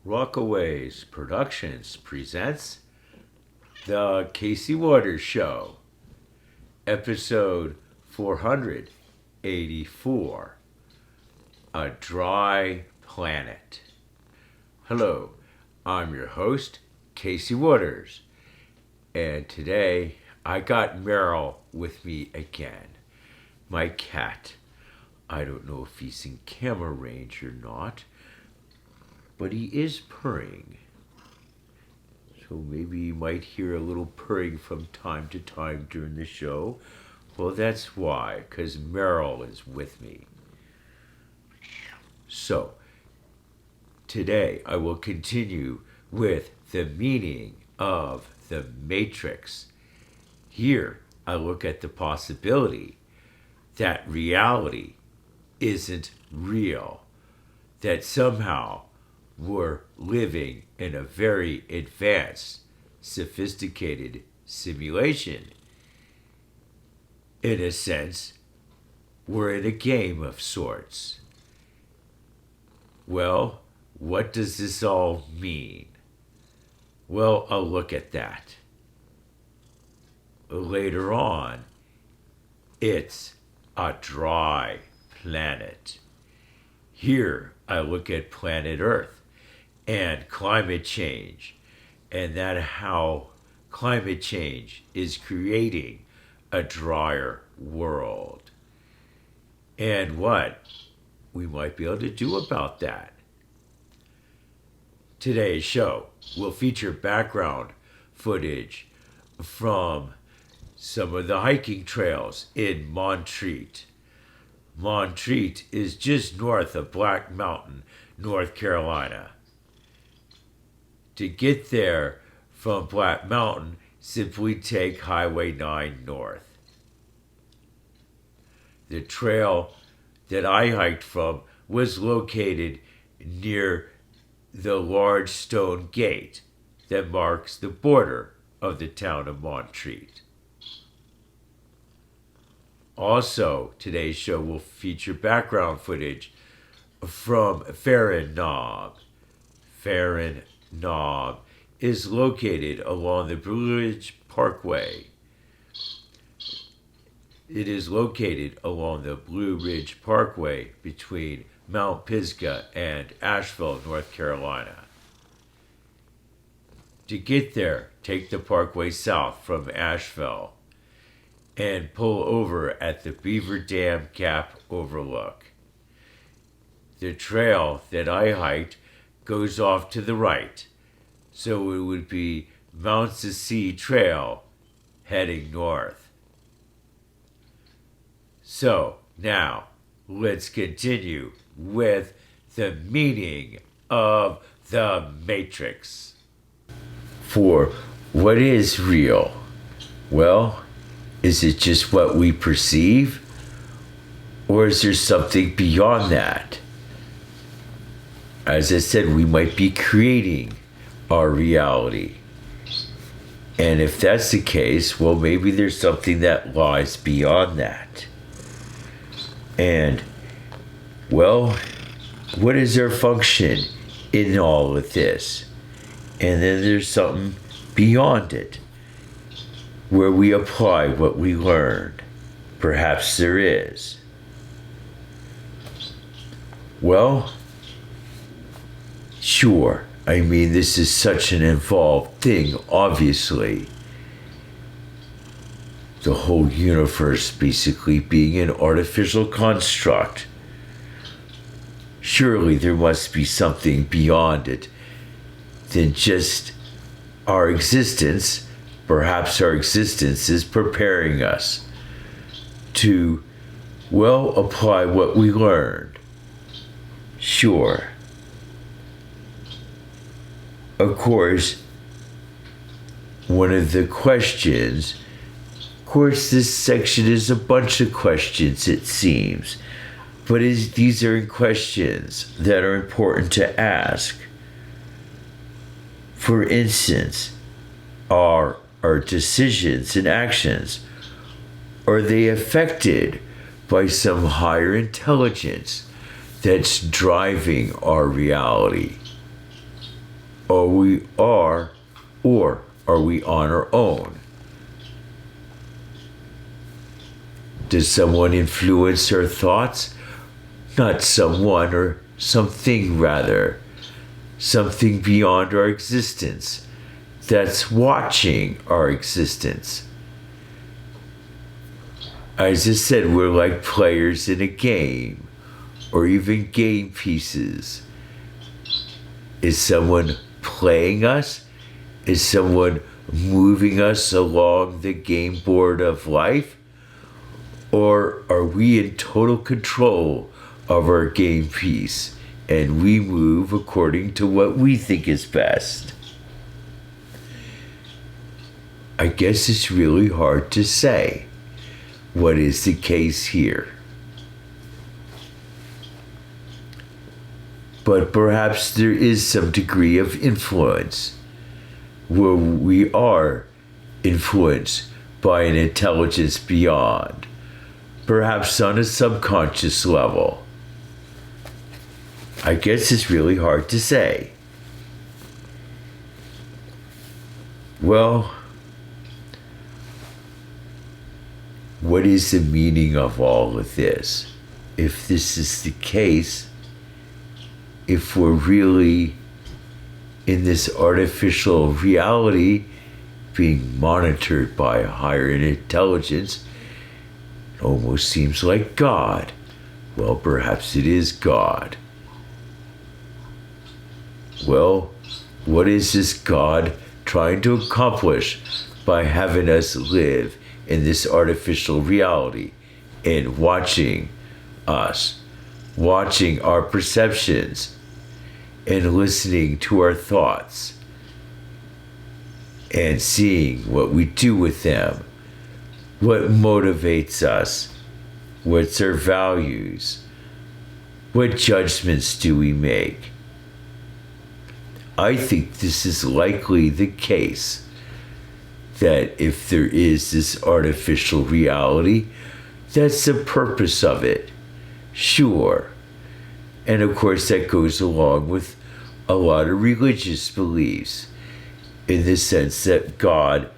Rockaways Productions presents The Casey Waters Show, episode 484, A Dry Planet. Hello, I'm your host, Casey Waters, and today I got Meryl with me again, my cat. I don't know if he's in camera range or not, but he is purring. So maybe you might hear a little purring from time to time during the show. Well, that's why, because Meryl is with me. So, today I will continue with the meaning of the Matrix. Here, I look at the possibility that reality isn't real, that somehow we're living in a very advanced, sophisticated simulation. In a sense, we're in a game of sorts. Well, what does this all mean? Well, I'll look at that. Later on, it's a dry planet. Here, I look at planet Earth and climate change, and that how climate change is creating a drier world, and what we might be able to do about that. Today's show will feature background footage from some of the hiking trails in Montreat. Montreat is just north of Black Mountain, North Carolina. To get there from Black Mountain, simply take Highway 9 north. The trail that I hiked from was located near the large stone gate that marks the border of the town of Montreat. Also, today's show will feature background footage from Farron Knob. Farron Knob is located along the Blue Ridge Parkway. It is located along the Blue Ridge Parkway between Mount Pisgah and Asheville, North Carolina. To get there, take the parkway south from Asheville and pull over at the Beaver Dam Gap Overlook. The trail that I hiked goes off to the right, so it would be Mount Sea Trail heading north. So now let's continue with the meaning of the Matrix. For what is real? Well, is it just what we perceive? Or is there something beyond that? As I said, we might be creating our reality. And if that's the case, well, maybe there's something that lies beyond that. And, well, what is our function in all of this? And then there's something beyond it, where we apply what we learned. Perhaps there is. Well, sure. I mean, this is such an involved thing, obviously. The whole universe basically being an artificial construct. Surely there must be something beyond it than just our existence. Perhaps our existence is preparing us to, well, apply what we learned. Sure. Of course, one of the questions, of course, this section is a bunch of questions, it seems, but these are questions that are important to ask. For instance, are our decisions and actions, are they affected by some higher intelligence that's driving our reality? or are we on our own? Does someone influence our thoughts? Not someone, or something rather. Something beyond our existence that's watching our existence. As I said, we're like players in a game, or even game pieces. Is someone playing us? Is someone moving us along the game board of life? Or are we in total control of our game piece and we move according to what we think is best? I guess it's really hard to say what is the case here. But perhaps there is some degree of influence where we are influenced by an intelligence beyond, perhaps on a subconscious level. I guess it's really hard to say. Well, what is the meaning of all of this? If this is the case, if we're really in this artificial reality being monitored by a higher intelligence, it almost seems like God. Well, perhaps it is God. Well, what is this God trying to accomplish by having us live in this artificial reality and watching us, watching our perceptions, and listening to our thoughts, and seeing what we do with them, what motivates us, what's our values, what judgments do we make? I think this is likely the case, that if there is this artificial reality, that's the purpose of it. Sure. And of course that goes along with a lot of religious beliefs, in the sense that God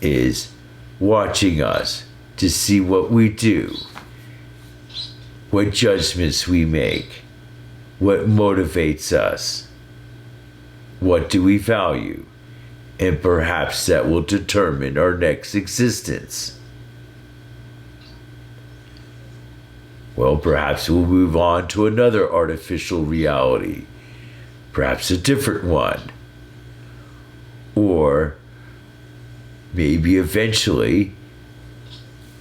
is watching us to see what we do, what judgments we make, what motivates us, what do we value, and perhaps that will determine our next existence. Well, perhaps we'll move on to another artificial reality, perhaps a different one. Or maybe eventually,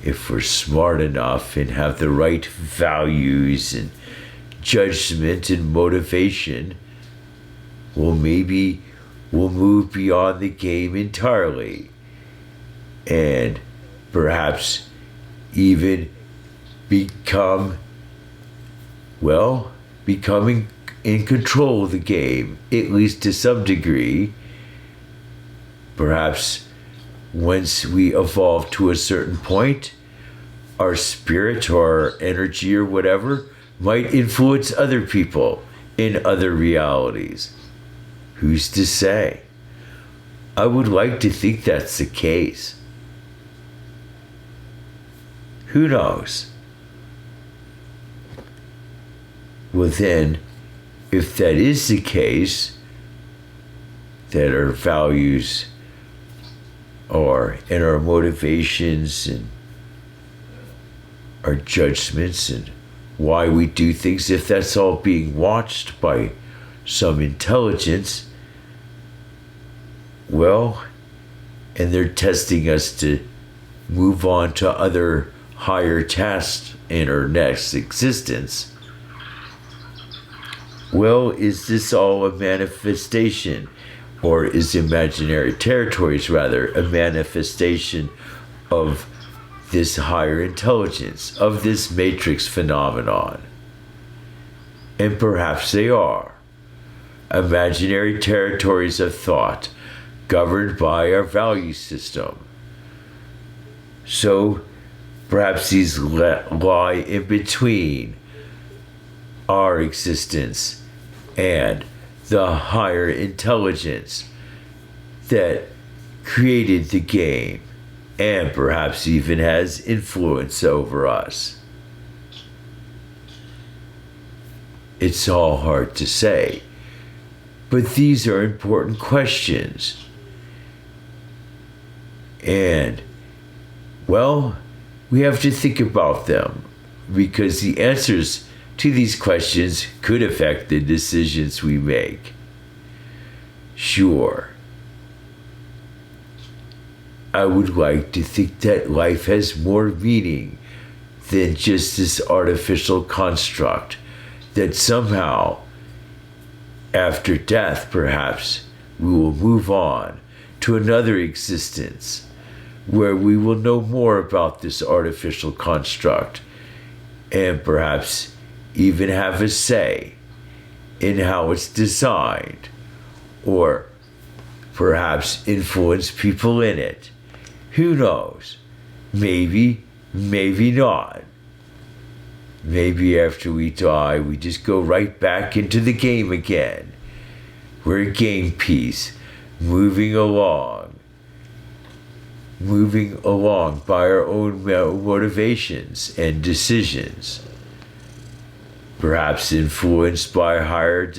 if we're smart enough and have the right values and judgment and motivation, well, maybe we'll move beyond the game entirely and perhaps even becoming in control of the game, at least to some degree. Perhaps once we evolve to a certain point, our spirit or our energy or whatever might influence other people in other realities. Who's to say? I would like to think that's the case. Who knows? Well then, if that is the case, that our values and our motivations and our judgments and why we do things, if that's all being watched by some intelligence, well, and they're testing us to move on to other higher tasks in our next existence, well, is this all a manifestation? Or is imaginary territories rather a manifestation of this higher intelligence, of this matrix phenomenon? And perhaps they are. Imaginary territories of thought governed by our value system. So perhaps these lie in between our existence and the higher intelligence that created the game and perhaps even has influence over us. It's all hard to say, but these are important questions. And, well, we have to think about them because the answers to these questions could affect the decisions we make. Sure, I would like to think that life has more meaning than just this artificial construct, that somehow, after death perhaps, we will move on to another existence where we will know more about this artificial construct and perhaps even have a say in how it's designed, or perhaps influence people in it. Who knows? Maybe, maybe not. Maybe after we die, we just go right back into the game again. We're a game piece, moving along by our own motivations and decisions. Perhaps influenced by higher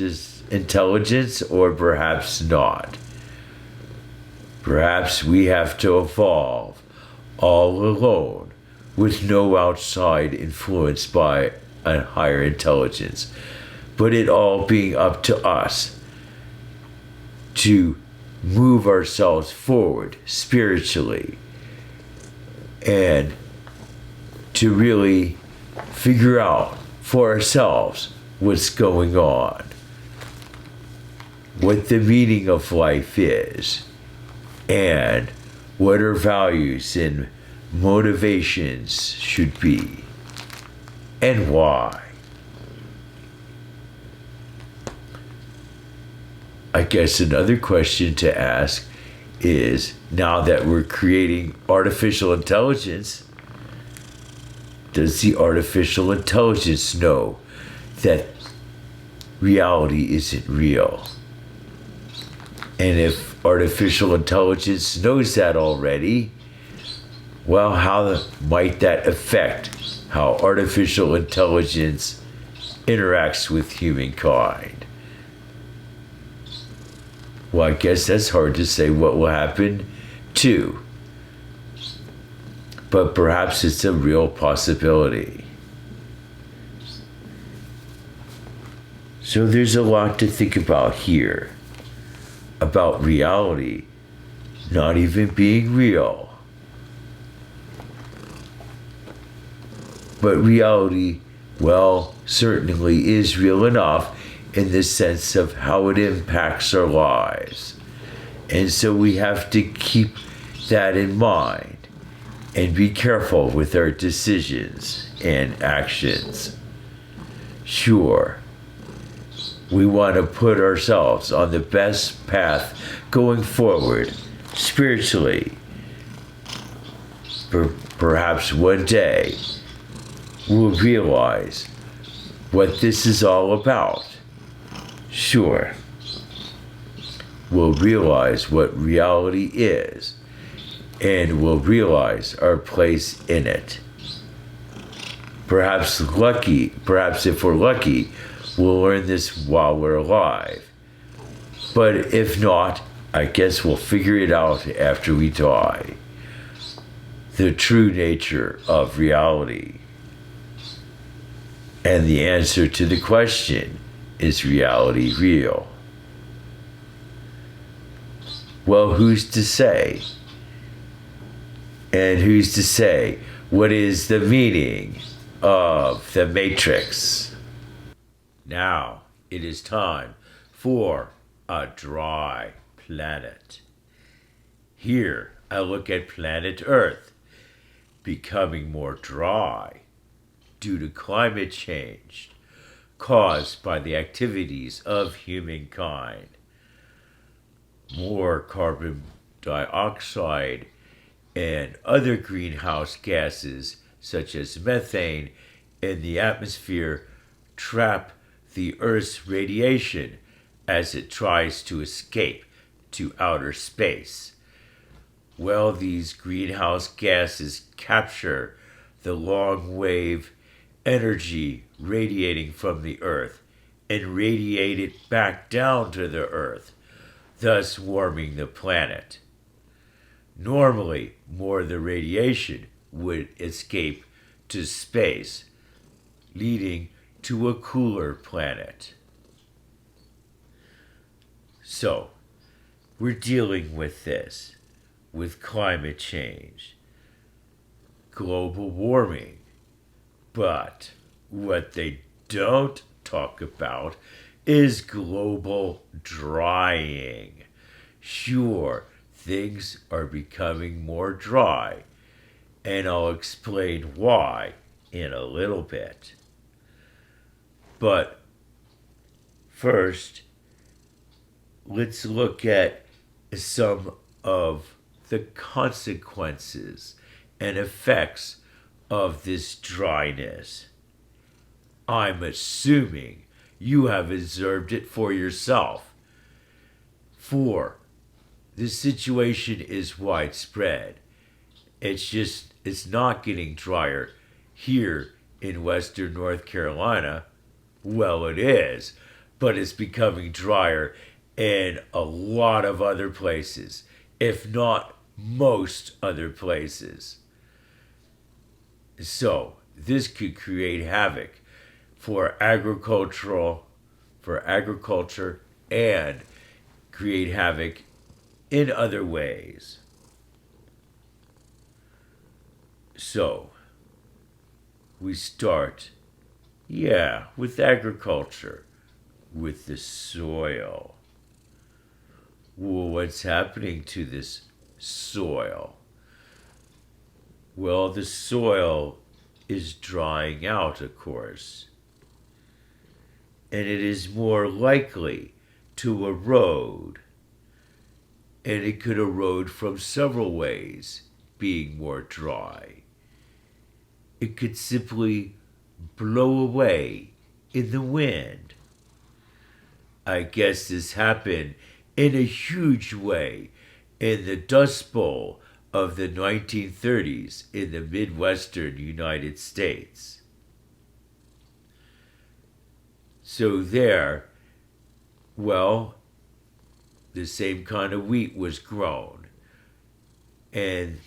intelligence, or perhaps not. Perhaps we have to evolve all alone with no outside influence by a higher intelligence, but it all being up to us to move ourselves forward spiritually and to really figure out for ourselves what's going on, what the meaning of life is, and what our values and motivations should be, and why. I guess another question to ask is, now that we're creating artificial intelligence, does the artificial intelligence know that reality isn't real? And if artificial intelligence knows that already, well, how might that affect how artificial intelligence interacts with humankind? Well, I guess that's hard to say what will happen too. But perhaps it's a real possibility. So there's a lot to think about here. About reality not even being real. But reality, well, certainly is real enough in the sense of how it impacts our lives. And so we have to keep that in mind and be careful with our decisions and actions. Sure, we want to put ourselves on the best path going forward spiritually. Perhaps one day we'll realize what this is all about. Sure, we'll realize what reality is, and we'll realize our place in it. Perhaps if we're lucky, we'll learn this while we're alive. But if not, I guess we'll figure it out after we die. The true nature of reality. And the answer to the question, is reality real? Well, who's to say? And who's to say what is the meaning of the Matrix? Now it is time for a dry planet. Here I look at planet Earth becoming more dry due to climate change caused by the activities of humankind. More carbon dioxide and other greenhouse gases such as methane in the atmosphere trap the Earth's radiation as it tries to escape to outer space. Well, these greenhouse gases capture the long wave energy radiating from the Earth and radiate it back down to the Earth, thus warming the planet. Normally, more of the radiation would escape to space, leading to a cooler planet. So, we're dealing with this, with climate change, global warming. But what they don't talk about is global drying. Sure, things are becoming more dry, and I'll explain why in a little bit. But first, let's look at some of the consequences and effects of this dryness. I'm assuming you have observed it for yourself. For the situation is widespread. It's not getting drier here in western North Carolina. Well, it is, but it's becoming drier in a lot of other places, if not most other places. So, this could create havoc for agriculture and create havoc in other ways. So, we start, with agriculture, with the soil. Well, what's happening to this soil? Well, the soil is drying out, of course, and it is more likely to erode, and it could erode from several ways, being more dry. It could simply blow away in the wind. I guess this happened in a huge way in the Dust Bowl of the 1930s in the Midwestern United States. So there, well, the same kind of wheat was grown. And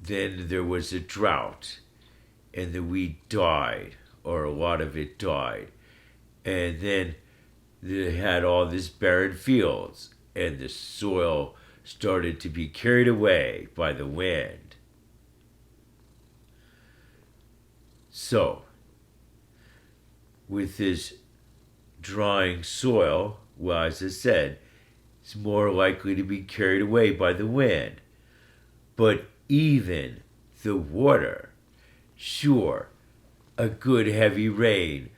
then there was a drought, and the wheat died, or a lot of it died. And then they had all this barren fields, and the soil started to be carried away by the wind. So, with this drying soil, well, as I said, it's more likely to be carried away by the wind. But even the water, sure, a good heavy rain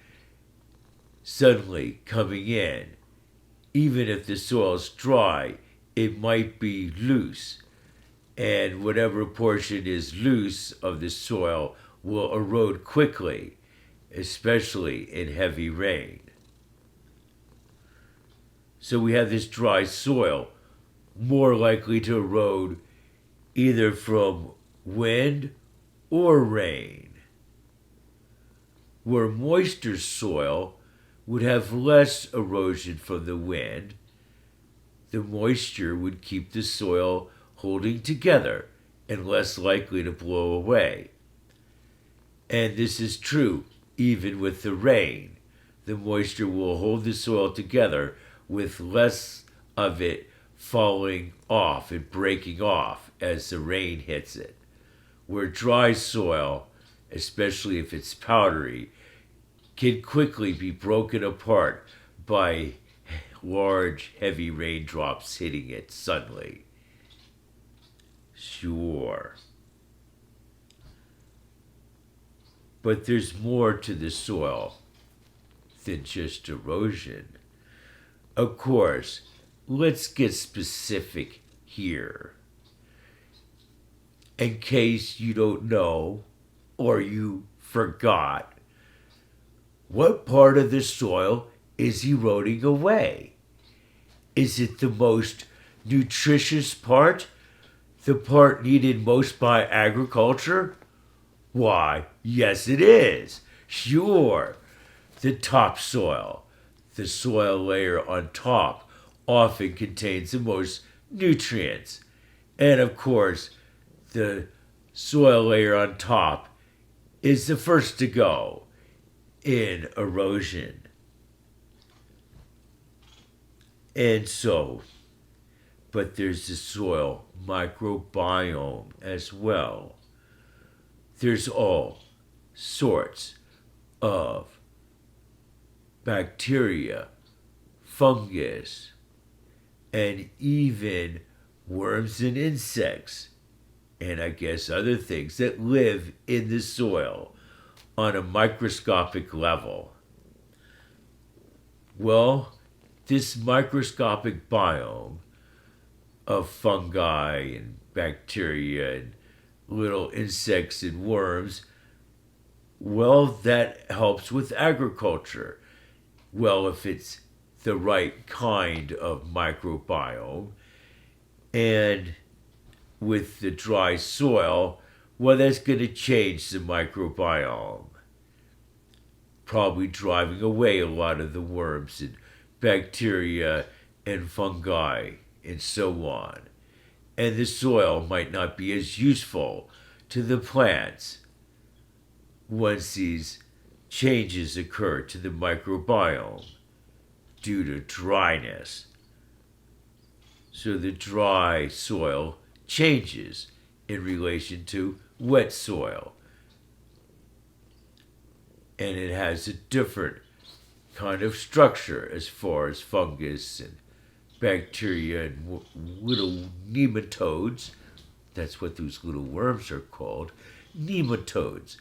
suddenly coming in, even if the soil's dry, it might be loose, and whatever portion is loose of the soil will erode quickly, especially in heavy rain. So we have this dry soil, more likely to erode either from wind or rain. Where moister soil would have less erosion from the wind, the moisture would keep the soil holding together and less likely to blow away. And this is true even with the rain. The moisture will hold the soil together with less of it falling off and breaking off as the rain hits it. Where dry soil, especially if it's powdery, can quickly be broken apart by large, heavy raindrops hitting it suddenly. Sure. But there's more to the soil than just erosion. Of course, let's get specific here. In case you don't know or you forgot, what part of the soil is eroding away. Is it the most nutritious part? The part needed most by agriculture? Why, yes, it is. Sure. The topsoil, the soil layer on top, often contains the most nutrients. And of course, the soil layer on top is the first to go in erosion. And so, but there's the soil microbiome as well. There's all sorts of bacteria, fungus, and even worms and insects, and I guess other things that live in the soil on a microscopic level. Well, this microscopic biome of fungi and bacteria and little insects and worms, well, that helps with agriculture. Well, if it's the right kind of microbiome, and with the dry soil, well, that's going to change the microbiome, probably driving away a lot of the worms and bacteria and fungi and so on. And the soil might not be as useful to the plants once these changes occur to the microbiome due to dryness. So the dry soil changes in relation to wet soil. And it has a different kind of structure as far as fungus and bacteria and little nematodes. That's what those little worms are called, nematodes.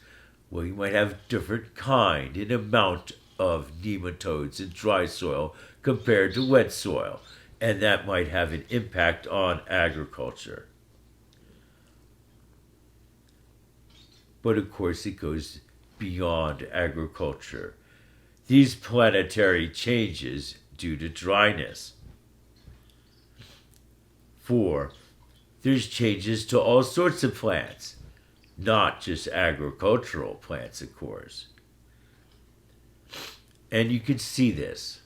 Well, you might have different kind and amount of nematodes in dry soil compared to wet soil, and that might have an impact on agriculture. But of course, it goes beyond agriculture. These planetary changes due to dryness. 4. There's changes to all sorts of plants, not just agricultural plants, of course. And you can see this.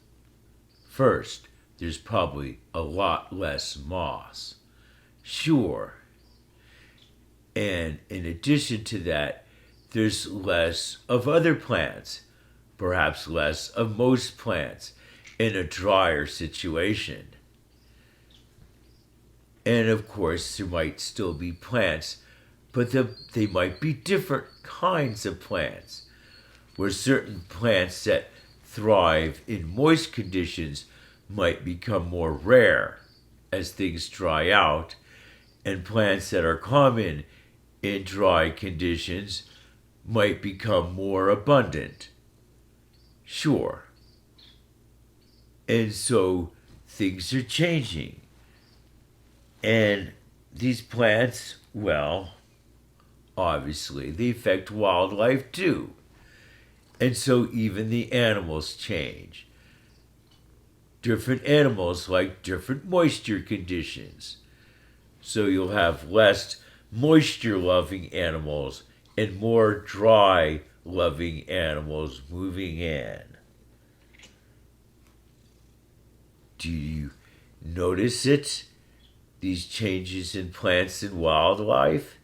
First, there's probably a lot less moss. Sure. And in addition to that, there's less of other plants, perhaps less of most plants in a drier situation. And of course, there might still be plants, but they might be different kinds of plants, where certain plants that thrive in moist conditions might become more rare as things dry out, and plants that are common in dry conditions might become more abundant. Sure. And so things are changing. And these plants, well, obviously, they affect wildlife too. And so even the animals change. Different animals like different moisture conditions. So you'll have less moisture-loving animals and more dry-loving animals moving in. Do you notice it? These changes in plants and wildlife?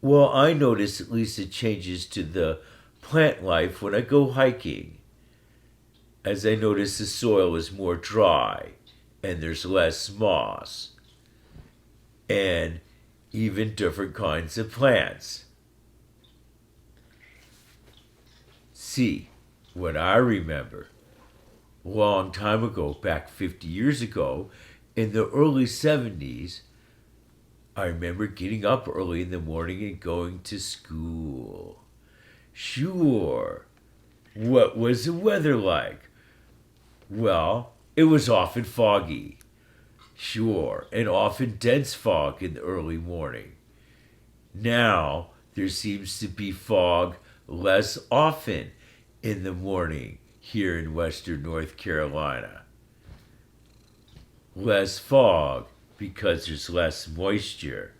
Well, I notice at least the changes to the plant life when I go hiking, as I notice the soil is more dry and there's less moss and even different kinds of plants. See, what I remember, a long time ago, back 50 years ago, in the early 70s, I remember getting up early in the morning and going to school. Sure. What was the weather like? Well, it was often foggy. Sure, and often dense fog in the early morning. Now, there seems to be fog less often in the morning here in western North Carolina. Less fog because there's less moisture.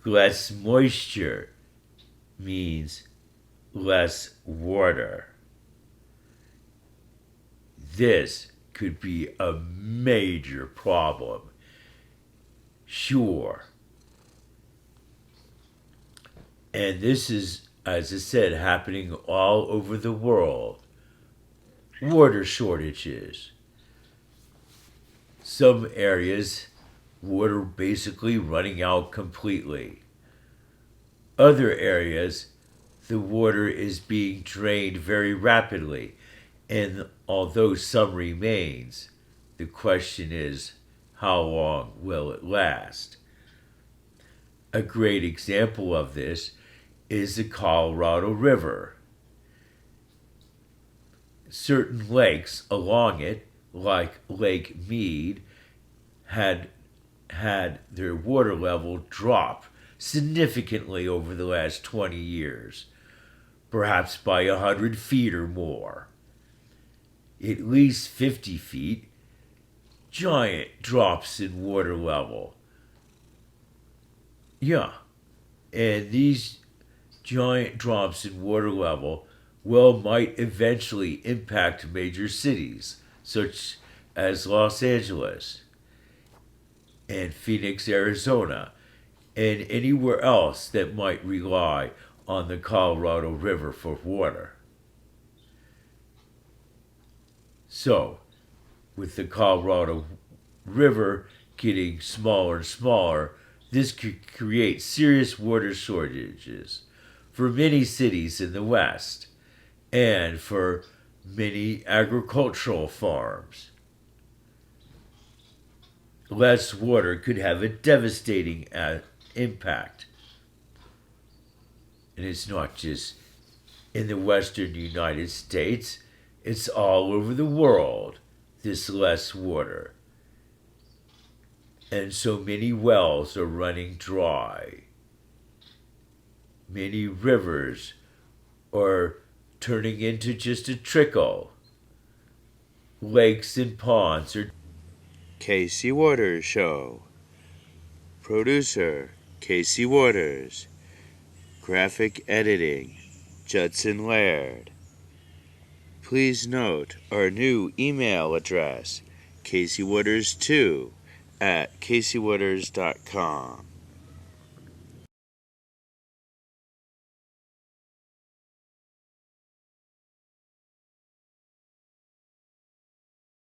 Less moisture means less water. This could be a major problem. Sure. And this is, as I said, happening all over the world. Water shortages. Some areas, water basically running out completely. Other areas, the water is being drained very rapidly. And although some remains, the question is, how long will it last? A great example of this is the Colorado River. Certain lakes along it, like Lake Mead, had their water level drop significantly over the last 20 years, perhaps by 100 feet or more. At least 50 feet, giant drops in water level. Yeah, and these giant drops in water level might eventually impact major cities, such as Los Angeles and Phoenix, Arizona, and anywhere else that might rely on the Colorado River for water. So, with the Colorado River getting smaller and smaller, this could create serious water shortages for many cities in the West and for many agricultural farms. Less water could have a devastating impact. And it's not just in the western United States, it's all over the world, this less water. And so many wells are running dry. Many rivers are turning into just a trickle. Lakes and ponds are... Casey Waters Show. Producer, Casey Waters. Graphic editing, Judson Laird. Please note our new email address, caseywaters2@caseywaters.com.